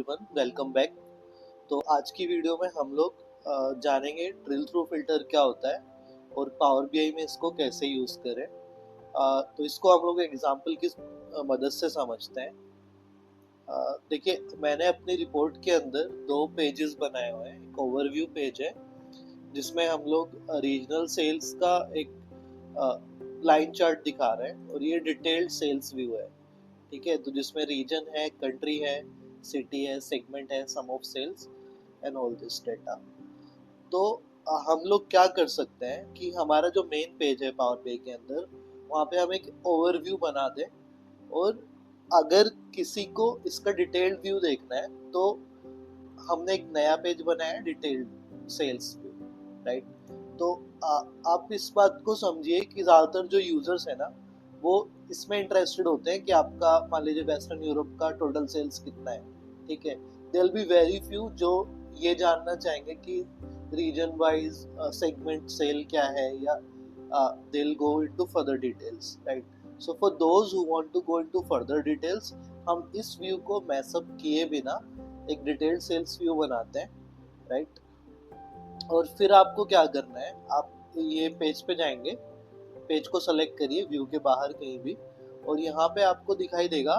Everyone, welcome back. तो आज की वीडियो में हम लोग जानेंगे ड्रिल थ्रू फिल्टर क्या होता है और पावर बीआई में इसको कैसे यूज़ करें। तो इसको हम लोग एग्जांपल की मदद से समझते हैं। देखिए, मैंने अपनी रिपोर्ट के अंदर दो पेजेस बनाए हुए हैं। एक ओवरव्यू पेज है जिसमें हम लोग रीजनल सेल्स का एक लाइन चार्ट दिखा रहे हैं और ये डिटेल्ड सेल्स व्यू है। ठीक है, तो जिसमें रीजन है, कंट्री है, सिटी है, सेगमेंट है, sum of sales and all this data. तो हम लोग क्या कर सकते हैं कि हमारा जो मेन पेज है पावर बीआई के अंदर, वहाँ पे हम एक ओवरव्यू बना दें और अगर किसी को इसका डिटेल्ड व्यू देखना है तो हमने एक नया पेज बनाया है, डिटेल्ड सेल्स व्यू, राइट। तो आप इस बात को समझिए कि ज़्यादातर जो यूजर्स है ना, वो इसमें इंटरेस्टेड होते हैं कि आपका मान लीजिए वेस्टर्न यूरोप का टोटल सेल्स कितना है। ठीक है, there will be very few जो ये जानना चाहेंगे कि रीजन वाइज सेगमेंट सेल क्या है, या they will go into further details, right. So for those who want to go into further details, हम इस व्यू को मैसअप किए बिना एक डिटेल्ड सेल्स व्यू बनाते हैं, राइट। और फिर आपको क्या करना है, आप ये पेज पे जाएंगे, पेज को सेलेक्ट करिए व्यू के बाहर कहीं भी, और यहाँ पे आपको दिखाई देगा,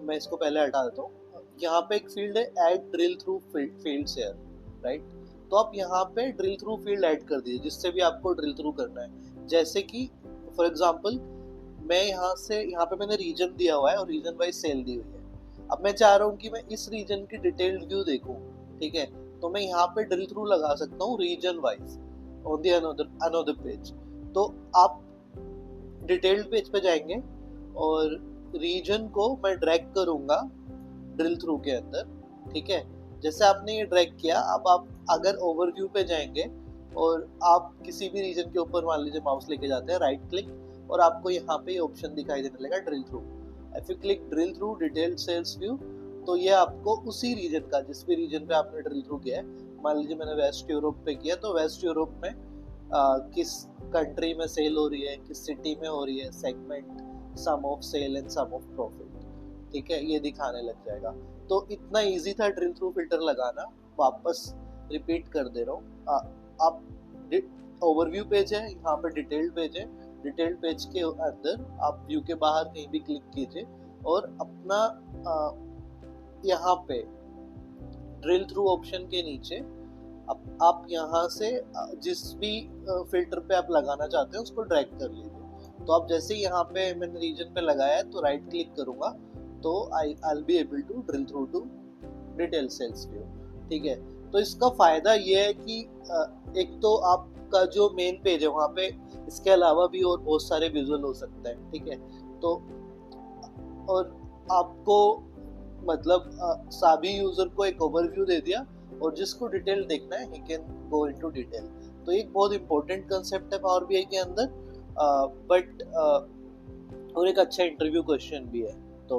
मैं इसको पहले हटा देता हूँ, यहाँ पे एक फील्ड है add drill through field share, right. तो आप यहाँ पे ड्रिल थ्रू फील्ड ऐड कर दीजिए जिससे भी आपको ड्रिल थ्रू करना है। जैसे कि फॉर एग्जांपल मैं यहाँ पे मैंने रीजन दिया हुआ है और रीजन वाइज सेल दी हुई है। अब मैं चाह रहा हूँ कि मैं इस रीजन की डिटेल्ड व्यू देखूँ, ठीक है, तो मैं यहाँ पे ड्रिल थ्रू लगा सकता हूँ region wise on the another page. तो आप डिटेल्ड पेज पे जाएंगे और रीजन को मैं ड्रैग करूंगा ड्रिल थ्रू के अंदर, ठीक है। जैसे आपने ये ड्रैग किया, अब आप अगर ओवरव्यू पे जाएंगे और आप किसी भी रीजन के ऊपर मान लीजिए माउस लेके जाते हैं, राइट क्लिक, और आपको यहाँ पे ऑप्शन दिखाई देने लगा drill through. If you click drill through detailed sales view, तो ये आपको उसी रीजन का, जिस भी रीजन पे आपने ड्रिल थ्रू किया है, मान लीजिए मैंने वेस्ट यूरोप पे किया, तो वेस्ट यूरोप में किस कंट्री में सेल हो रही है, किस सिटी में हो रही है, segment, sum of sale and sum of profit, ठीक है, ये दिखाने लग जाएगा। तो इतना इजी था ड्रिल थ्रू फिल्टर लगाना। वापस रिपीट कर दे रहा हूँ, आप ओवरव्यू पेज है, यहाँ पे डिटेल्ड पेज है, डिटेल्ड पेज के अंदर आप व्यू के बाहर कहीं भी क्लिक कीजिए और अपना यहाँ पे ड्रिल थ्रू ऑप्शन के नीचे आप यहाँ से जिस भी फिल्टर पे आप लगाना चाहते हैं उसको ड्रैग कर लीजिए। तो आप जैसे ही यहाँ पे मैंने रीजन पे लगाया है तो राइट क्लिक करूंगा, तो I will be able to drill through to detail sales view, ठीक है। तो इसका फायदा ये है कि एक तो आपका जो मेन पेज है वहाँ पे इसके अलावा भी और बहुत सारे विजुअल हो सकते हैं, ठीक है। तो और आपको मतलब सभी यूजर को एक ओवरव्यू दे दिया, और जिसको डिटेल देखना है he can go into detail. तो एक बहुत इंपॉर्टेंट कंसेप्ट है पावर बीआई के अंदर, बट और एक अच्छा इंटरव्यू क्वेश्चन भी है। तो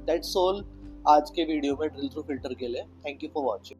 दैट्स ऑल आज के वीडियो में ड्रिल थ्रू फिल्टर के लिए। Thank you for watching.